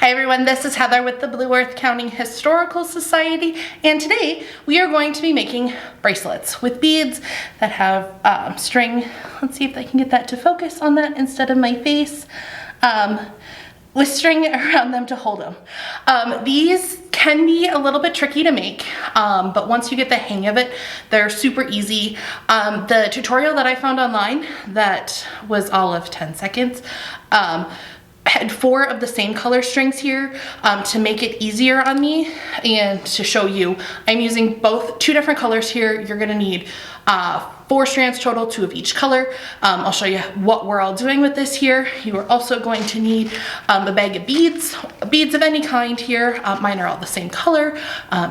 Hi everyone, this is Heather with the Blue Earth County Historical Society, and today we are going to be making bracelets with beads that have string. Let's see if I can get that to focus on that instead of my face. With string around them to hold them. These can be a little bit tricky to make, but once you get the hang of it, they're super easy. The tutorial that I found online that was all of 10 seconds had 4 of the same color strings here to make it easier on me and to show you. I'm using 2 different colors here. You're gonna need 4 strands total, 2 of each color. I'll show you what we're all doing with this here. You are also going to need a bag of beads of any kind here. Mine are all the same color.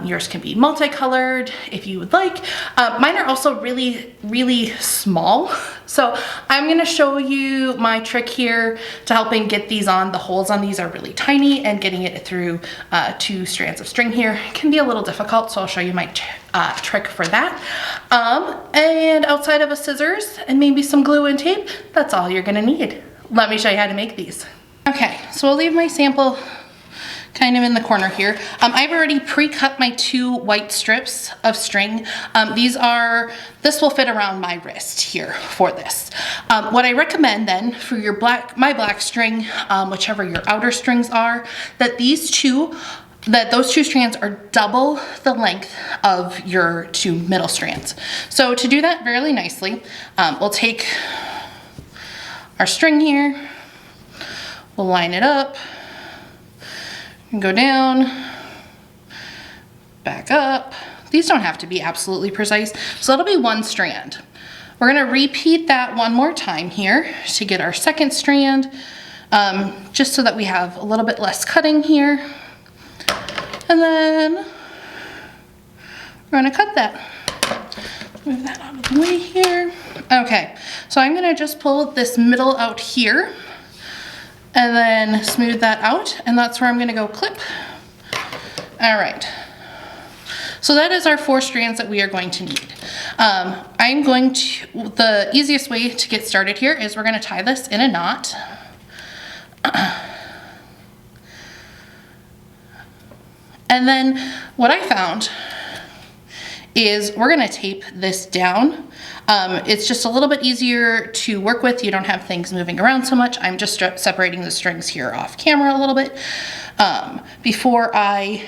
Yours can be multicolored if you would like. Mine are also really, really small. So I'm gonna show you my trick here to helping get these on. The holes on these are really tiny, and getting it through 2 strands of string here can be a little difficult, so I'll show you my trick for that. And outside of a scissors and maybe some glue and tape, that's all you're gonna need. Let me show you how to make these. Okay, so I'll leave my sample kind of in the corner here. I've already pre-cut my 2 white strips of string. This will fit around my wrist here for this. What I recommend then for your my black string, whichever your outer strings are, that those 2 strands are double the length of your 2 middle strands. So to do that really nicely, we'll take our string here, we'll line it up, and go down, back up. These don't have to be absolutely precise, so it'll be 1 strand. We're gonna repeat that 1 more time here to get our 2nd strand, just so that we have a little bit less cutting here. And then we're gonna cut that. Move that out of the way here. Okay, so I'm gonna just pull this middle out here and then smooth that out, and that's where I'm gonna go clip. All right, so that is our 4 strands that we are going to need. The easiest way to get started here is we're gonna tie this in a knot. And then what I found is we're gonna tape this down. It's just a little bit easier to work with. You don't have things moving around so much. I'm just separating the strings here off camera a little bit before I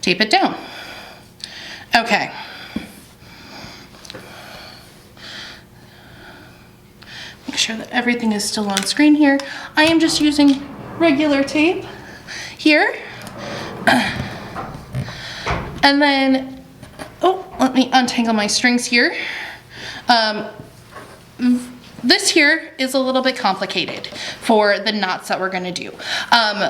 tape it down. Okay. Make sure that everything is still on screen here. I am just using regular tape here. And then, let me untangle my strings here. This here is a little bit complicated for the knots that we're gonna do.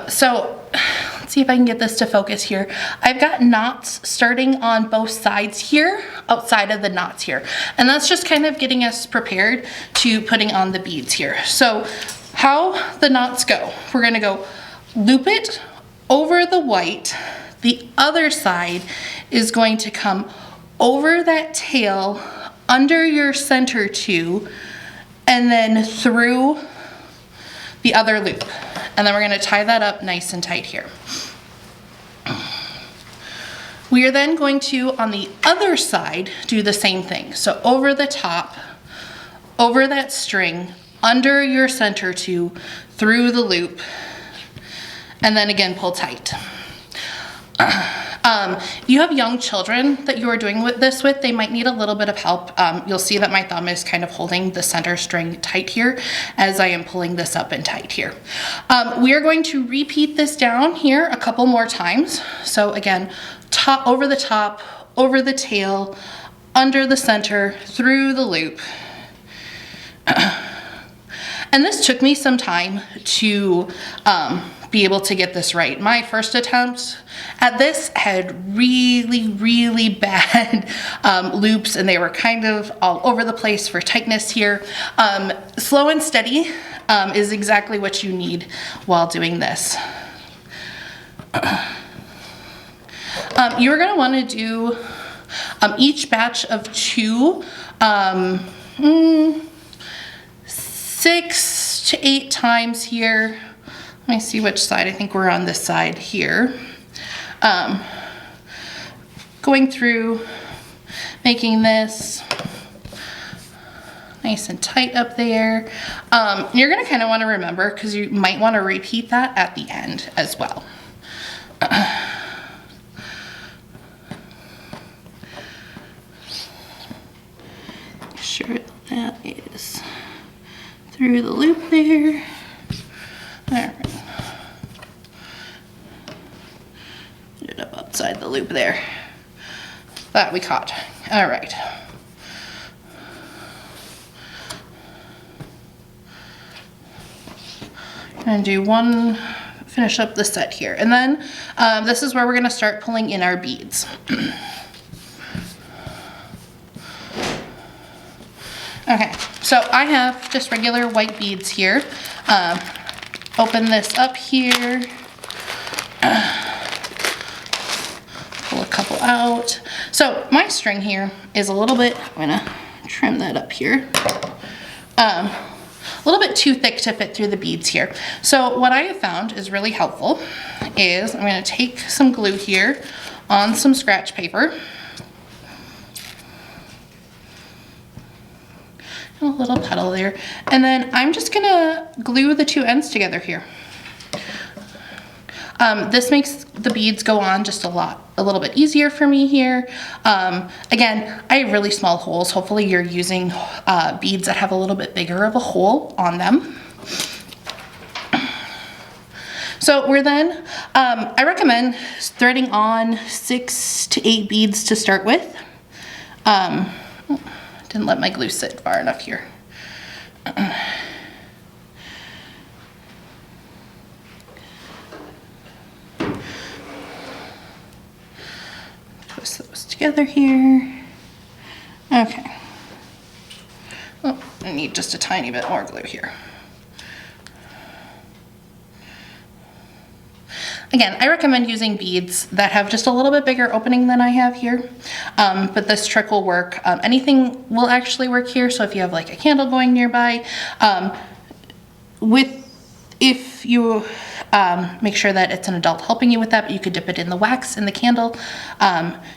So let's see if I can get this to focus here. I've got knots starting on both sides here, outside of the knots here. And that's just kind of getting us prepared to putting on the beads here. So how the knots go, we're gonna go loop it over the white. The other side is going to come over that tail, under your center 2, and then through the other loop. And then we're gonna tie that up nice and tight here. We are then going to, on the other side, do the same thing. So over the top, over that string, under your center 2, through the loop, and then again pull tight. If you have young children that you are doing this with, they might need a little bit of help. You'll see that my thumb is kind of holding the center string tight here as I am pulling this up and tight here. We are going to repeat this down here a couple more times. So again, over the top, over the tail, under the center, through the loop. And this took me some time to be able to get this right. My first attempt at this had really, really bad loops, and they were kind of all over the place for tightness here. Slow and steady is exactly what you need while doing this. You're gonna wanna do each batch of 2 6 to 8 times here. Let me see which side. I think we're on this side here. Going through, making this nice and tight up there. You're gonna kind of want to remember, because you might want to repeat that at the end as well. Make sure that is through the loop there. All right. Get it up outside the loop there. That we caught. All right. And do one, finish up the set here. And then this is where we're gonna start pulling in our beads. Okay, so I have just regular white beads here. Open this up here. Pull a couple out. So my string here is a little bit, I'm gonna trim that up here. A little bit too thick to fit through the beads here. So what I have found is really helpful is I'm gonna take some glue here on some scratch paper. A little petal there. And then I'm just gonna glue the two ends together here. This makes the beads go on just a little bit easier for me here. Again, I have really small holes. Hopefully you're using beads that have a little bit bigger of a hole on them. So we're then, I recommend threading on 6 to 8 beads to start with. Didn't let my glue sit far enough here. Twist those together here. Okay. Oh, I need just a tiny bit more glue here. Again, I recommend using beads that have just a little bit bigger opening than I have here, but this trick will work. Anything will actually work here, so if you have like a candle going nearby, if you make sure that it's an adult helping you with that, but you could dip it in the wax in the candle,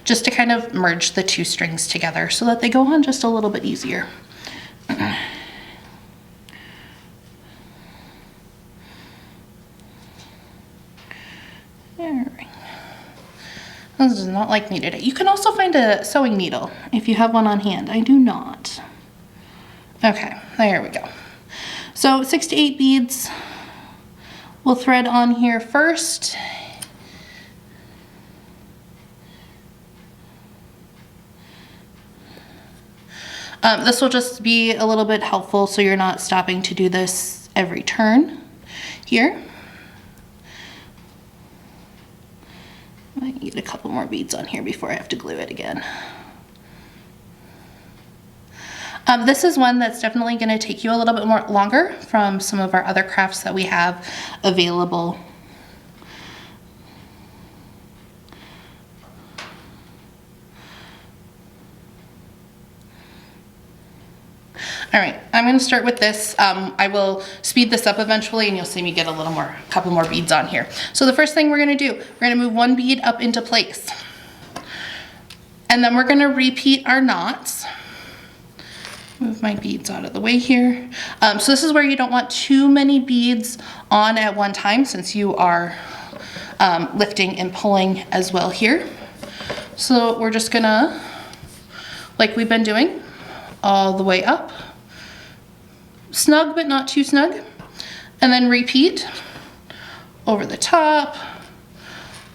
just to kind of merge the two strings together so that they go on just a little bit easier. Alright. This does not like me today. You can also find a sewing needle if you have one on hand. I do not. Okay, there we go. So 6 to 8 beads. We'll thread on here first. This will just be a little bit helpful so you're not stopping to do this every turn here. I might get a couple more beads on here before I have to glue it again. This is one that's definitely going to take you a little bit more longer from some of our other crafts that we have available. All right, I'm going to start with this. I will speed this up eventually and you'll see me get a couple more beads on here. So the first thing we're going to do, we're going to move one bead up into place. And then we're going to repeat our knots. Move my beads out of the way here. So this is where you don't want too many beads on at one time since you are lifting and pulling as well here. So we're just gonna, like we've been doing, all the way up. Snug but not too snug. And then repeat over the top,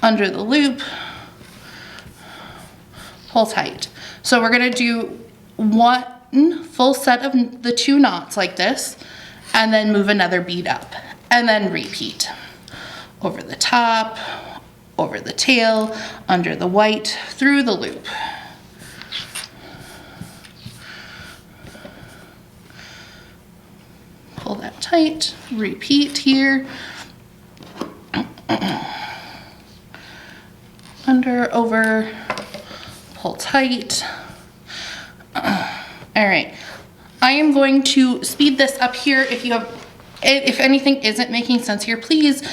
under the loop, pull tight. So we're gonna do one full set of the 2 knots like this, and then move another bead up, and then repeat. Over the top, over the tail, under the white, through the loop. Pull that tight, repeat here. Under, over, pull tight. All right, I am going to speed this up here. If you have if anything isn't making sense here, please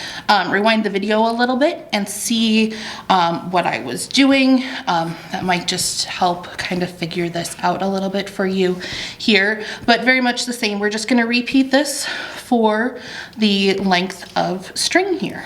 rewind the video a little bit and see what I was doing. That might just help kind of figure this out a little bit for you here, but very much the same. We're just going to repeat this for the length of string here.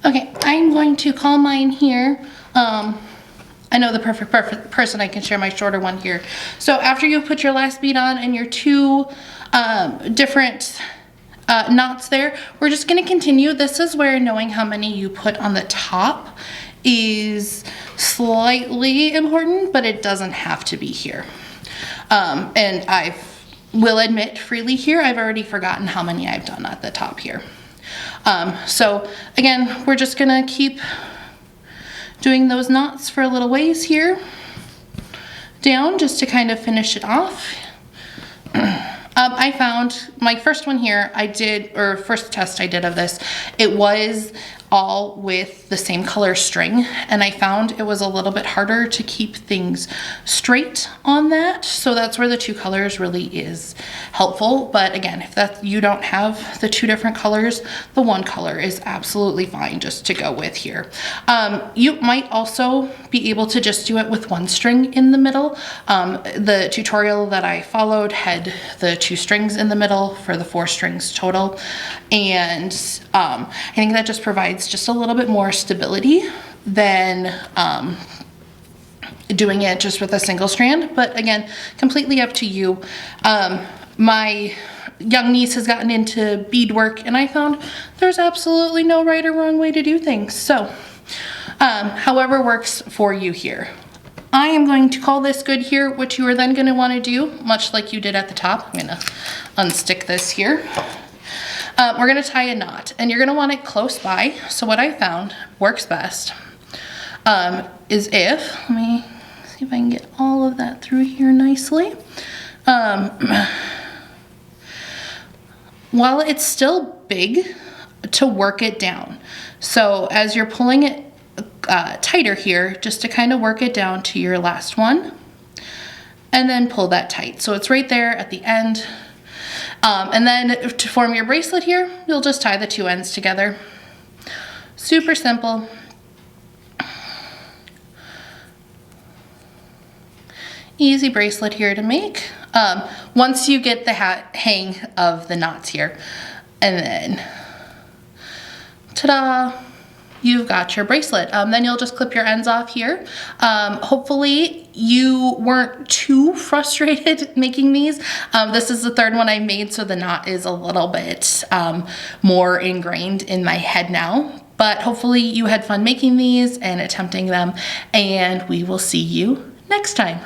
Okay, I'm going to call mine here. I know the perfect person I can share my shorter one here. So after you put your last bead on and your two different knots there, we're just going to continue. This is where knowing how many you put on the top is slightly important, but it doesn't have to be here. And I will admit freely here, I've already forgotten how many I've done at the top here. So again, we're just gonna keep doing those knots for a little ways here down just to kind of finish it off. I found my first one here first test I did of this, it was all with the same color string, and I found it was a little bit harder to keep things straight on that. So that's where the two colors really is helpful. But again, if you don't have the two different colors, the one color is absolutely fine just to go with here. You might also be able to just do it with one string in the middle. The tutorial that I followed had the two strings in the middle for the 4 strings total. And I think that just provides just a little bit more stability than doing it just with a single strand. But again, completely up to you. My young niece has gotten into beadwork, and I found there's absolutely no right or wrong way to do things. So however works for you here. I am going to call this good here. What you are then going to want to do, much like you did at the top, I'm going to unstick this here. We're going to tie a knot, and you're going to want it close by. So what I found works best is let me see if I can get all of that through here nicely. While it's still big, to work it down. So as you're pulling it tighter here, just to kind of work it down to your last one, and then pull that tight. So it's right there at the end. And then to form your bracelet here, you'll just tie the two ends together. Super simple. Easy bracelet here to make. Once you get the hang of the knots here, and then ta-da, you've got your bracelet. Then you'll just clip your ends off here. Hopefully you weren't too frustrated making these. This is the third one I made, so the knot is a little bit more ingrained in my head now. But hopefully you had fun making these and attempting them, and we will see you next time.